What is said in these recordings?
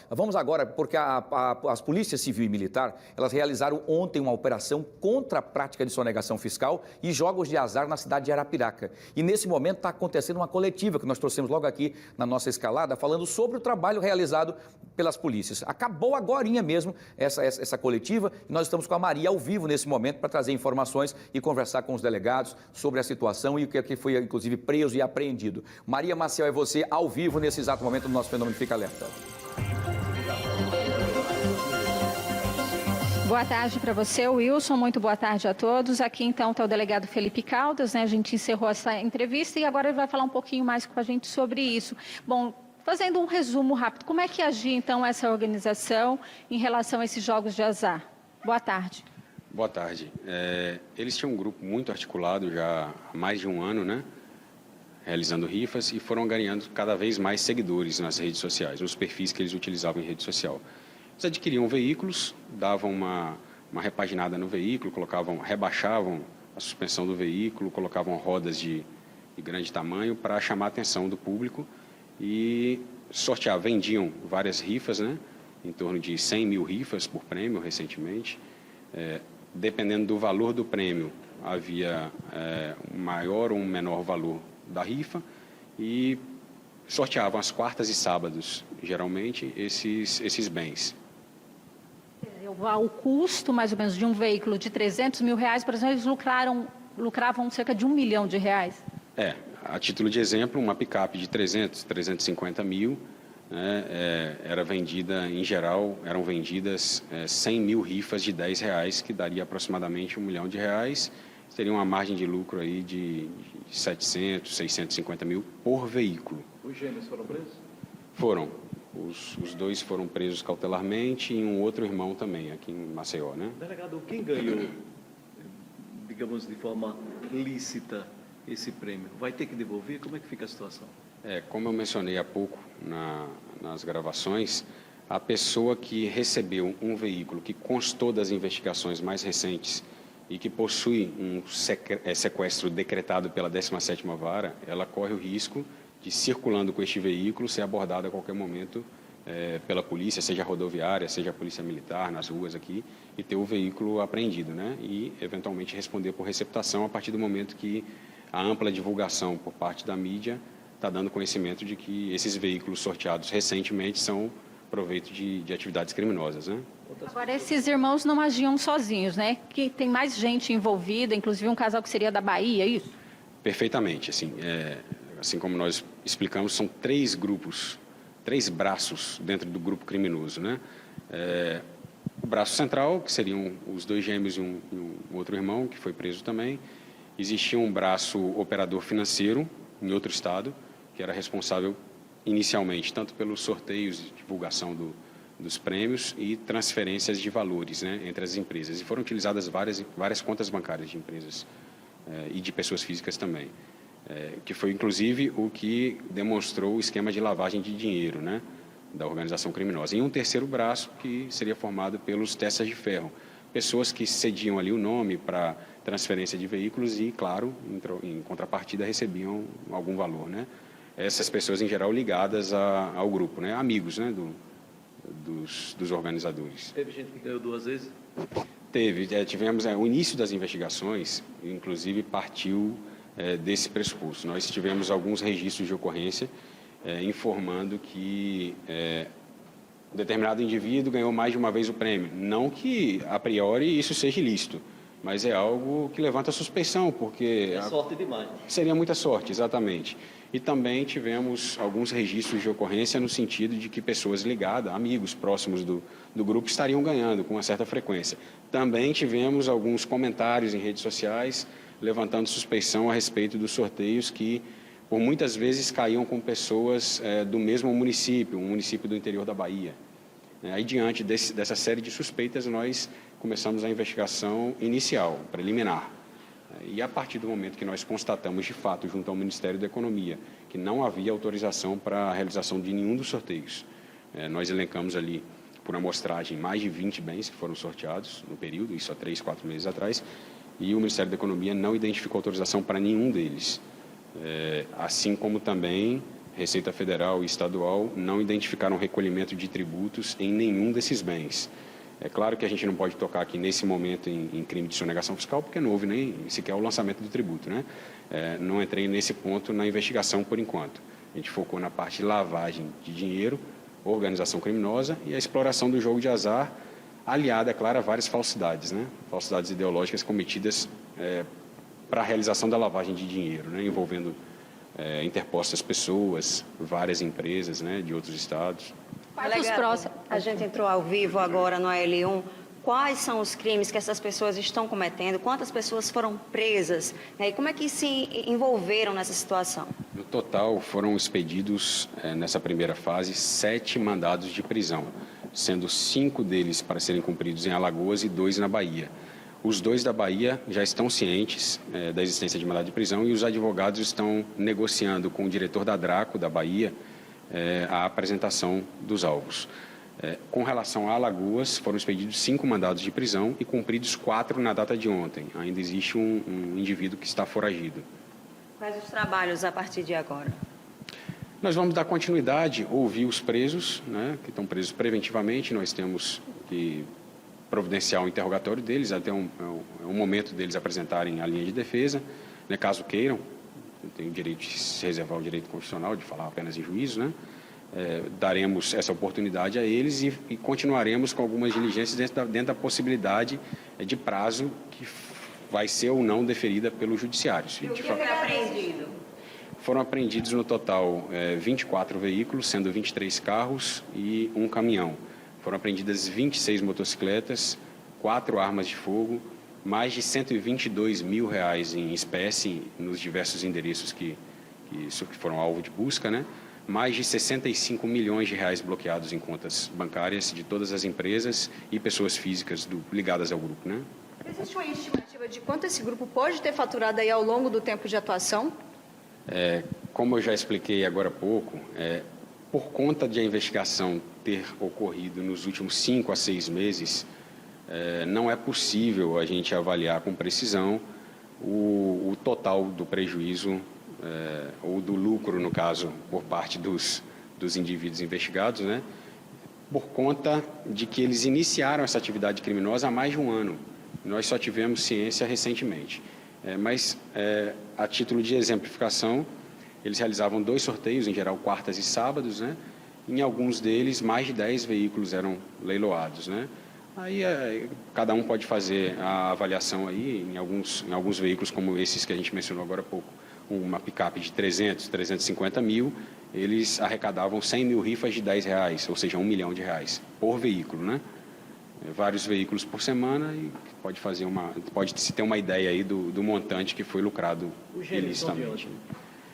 Vamos agora, porque as polícias civil e militar, elas realizaram ontem uma operação contra a prática de sonegação fiscal e jogos de azar na cidade de Arapiraca. E nesse momento está acontecendo uma coletiva que nós trouxemos logo aqui na nossa escalada, falando sobre o trabalho realizado pelas polícias. Acabou agorinha mesmo essa coletiva e nós estamos com a Maria ao vivo nesse momento para trazer informações e conversar com os delegados sobre a situação e o que foi, inclusive, preso e apreendido. Maria Maciel, é você ao vivo nesse exato momento do nosso Fenômeno Fica Alerta. Boa tarde para você, Wilson. Muito boa tarde a todos. Aqui, então, está o delegado Felipe Caldas, né? A gente encerrou essa entrevista e agora ele vai falar um pouquinho mais com a gente sobre isso. Bom, fazendo um resumo rápido, como é que agia, então, essa organização em relação a esses jogos de azar? Boa tarde. Boa tarde. Eles tinham um grupo muito articulado já há mais de um ano, né? Realizando rifas e foram ganhando cada vez mais seguidores nas redes sociais, nos perfis que eles utilizavam em rede social. Eles adquiriam veículos, davam uma repaginada no veículo, rebaixavam a suspensão do veículo, colocavam rodas de grande tamanho para chamar a atenção do público e vendiam várias rifas, né? Em torno de 100 mil rifas por prêmio recentemente. Dependendo do valor do prêmio, havia um maior ou um menor valor da rifa e sorteavam às quartas e sábados, geralmente, esses bens. O custo, mais ou menos, de um veículo de 300 mil reais, por exemplo, eles lucravam cerca de R$1 milhão. A título de exemplo, uma picape de 350 mil, né, era vendida, em geral, eram vendidas 100 mil rifas de R$10, que daria aproximadamente R$1 milhão. Teria uma margem de lucro aí de 700, 650 mil por veículo. Os gêmeos foram presos? Foram. Os dois foram presos cautelarmente e um outro irmão também, aqui em Maceió, né? Delegado, quem ganhou, digamos, de forma lícita esse prêmio? Vai ter que devolver? Como é que fica a situação? Como eu mencionei há pouco nas gravações, a pessoa que recebeu um veículo que constou das investigações mais recentes e que possui um sequestro decretado pela 17ª Vara, ela corre o risco de, circulando com este veículo, ser abordada a qualquer momento pela polícia, seja rodoviária, seja a polícia militar, nas ruas aqui, e ter o veículo apreendido, né? E, eventualmente, responder por receptação a partir do momento que a ampla divulgação por parte da mídia está dando conhecimento de que esses veículos sorteados recentemente são proveito de atividades criminosas, né? Agora, esses irmãos não agiam sozinhos, né? Que tem mais gente envolvida, inclusive um casal que seria da Bahia, é isso? Perfeitamente, assim como nós explicamos, são 3 grupos, 3 braços dentro do grupo criminoso, né? O braço central, que seriam os 2 gêmeos e um outro irmão, que foi preso também. Existia um braço operador financeiro, em outro estado, que era responsável inicialmente tanto pelos sorteios de divulgação dos prêmios e transferências de valores, né, entre as empresas. E foram utilizadas várias contas bancárias de empresas e de pessoas físicas também, que foi inclusive o que demonstrou o esquema de lavagem de dinheiro, né, da organização criminosa. E um terceiro braço que seria formado pelos testas de ferro, pessoas que cediam ali o nome para transferência de veículos e, claro, em contrapartida recebiam algum valor, né? Essas pessoas, em geral, ligadas ao grupo, né? Amigos, né? Dos organizadores. Teve gente que ganhou 2 vezes? Teve. Tivemos o início das investigações, inclusive, partiu desse pressuposto. Nós tivemos alguns registros de ocorrência informando que um determinado indivíduo ganhou mais de uma vez o prêmio. Não que, a priori, isso seja ilícito, mas é algo que levanta suspeição, porque... É sorte demais. Seria muita sorte, exatamente. E também tivemos alguns registros de ocorrência no sentido de que pessoas ligadas, amigos próximos do grupo, estariam ganhando com uma certa frequência. Também tivemos alguns comentários em redes sociais levantando suspeição a respeito dos sorteios que, por muitas vezes, caíam com pessoas do mesmo município, um município do interior da Bahia. Aí, diante dessa série de suspeitas, nós começamos a investigação inicial, preliminar. E a partir do momento que nós constatamos, de fato, junto ao Ministério da Economia, que não havia autorização para a realização de nenhum dos sorteios, nós elencamos ali, por amostragem, mais de 20 bens que foram sorteados no período, isso há 3, 4 meses atrás, e o Ministério da Economia não identificou autorização para nenhum deles. Assim como também Receita Federal e Estadual não identificaram recolhimento de tributos em nenhum desses bens. É claro que a gente não pode tocar aqui nesse momento em crime de sonegação fiscal, porque não houve nem sequer o lançamento do tributo, né? Não entrei nesse ponto na investigação por enquanto. A gente focou na parte de lavagem de dinheiro, organização criminosa e a exploração do jogo de azar, aliada, é claro, a várias falsidades, né? Falsidades ideológicas cometidas para a realização da lavagem de dinheiro, né? Envolvendo interpostas pessoas, várias empresas, né, de outros estados. Delegado, a gente entrou ao vivo agora no AL1. Quais são os crimes que essas pessoas estão cometendo? Quantas pessoas foram presas? E como é que se envolveram nessa situação? No total, foram expedidos, nessa primeira fase, 7 mandados de prisão, sendo 5 deles para serem cumpridos em Alagoas e 2 na Bahia. Os 2 da Bahia já estão cientes da existência de mandado de prisão e os advogados estão negociando com o diretor da Draco, da Bahia, a apresentação dos alvos. Com relação a Alagoas, foram expedidos 5 mandados de prisão e cumpridos 4 na data de ontem. Ainda existe um indivíduo que está foragido. Quais os trabalhos a partir de agora? Nós vamos dar continuidade, ouvir os presos, né, que estão presos preventivamente. Nós temos que providenciar o interrogatório deles, até um momento deles apresentarem a linha de defesa, né, caso queiram. Tem o direito de se reservar o direito constitucional de falar apenas em juízo, né? Daremos essa oportunidade a eles e continuaremos com algumas diligências dentro da possibilidade de prazo que vai ser ou não deferida pelo judiciário. E o que foi apreendido? Foram apreendidos no total 24 veículos, sendo 23 carros e 1 caminhão. Foram apreendidas 26 motocicletas, 4 armas de fogo, mais de R$122 mil em espécie nos diversos endereços que foram alvo de busca, né? Mais de R$65 milhões bloqueados em contas bancárias de todas as empresas e pessoas físicas ligadas ao grupo, né? Existe uma estimativa de quanto esse grupo pode ter faturado aí ao longo do tempo de atuação? Como eu já expliquei agora há pouco, por conta de a investigação ter ocorrido nos últimos 5 a 6 meses, não é possível a gente avaliar com precisão o total do prejuízo ou do lucro, no caso, por parte dos indivíduos investigados, né? Por conta de que eles iniciaram essa atividade criminosa há mais de um ano. Nós só tivemos ciência recentemente. Mas, a título de exemplificação, eles realizavam 2 sorteios, em geral quartas e sábados, né? Em alguns deles, mais de 10 veículos eram leiloados, né? Aí cada um pode fazer a avaliação aí em alguns veículos, como esses que a gente mencionou agora há pouco. Uma picape de 350 mil, eles arrecadavam 100 mil rifas de R$10, ou seja, R$1 milhão por veículo, né? Vários veículos por semana e pode se ter uma ideia aí do montante que foi lucrado ilicitamente.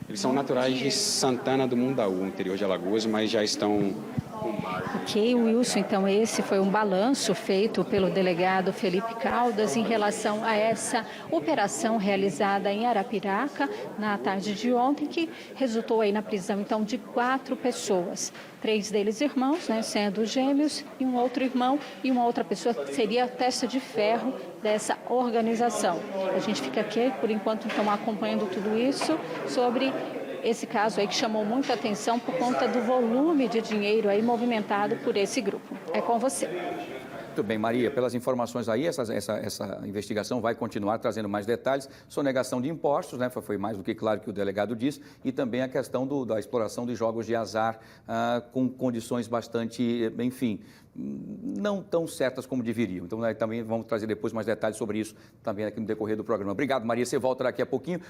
Eles são naturais de Santana do Mundaú, interior de Alagoas, mas já estão com base. Ok, Wilson, então esse foi um balanço feito pelo delegado Felipe Caldas em relação a essa operação realizada em Arapiraca na tarde de ontem, que resultou aí na prisão então de 4 pessoas. 3 deles irmãos, né, sendo gêmeos, e um outro irmão e uma outra pessoa que seria a testa de ferro dessa organização. A gente fica aqui, por enquanto, então, acompanhando tudo isso sobre esse caso aí que chamou muita atenção por conta do volume de dinheiro aí movimentado por esse grupo. É com você. Muito bem, Maria, pelas informações aí, essa investigação vai continuar trazendo mais detalhes, sonegação de impostos, né, foi mais do que claro que o delegado disse, e também a questão da exploração de jogos de azar com condições bastante, enfim, não tão certas como deveriam. Então, também vamos trazer depois mais detalhes sobre isso também aqui no decorrer do programa. Obrigado, Maria, você volta daqui a pouquinho.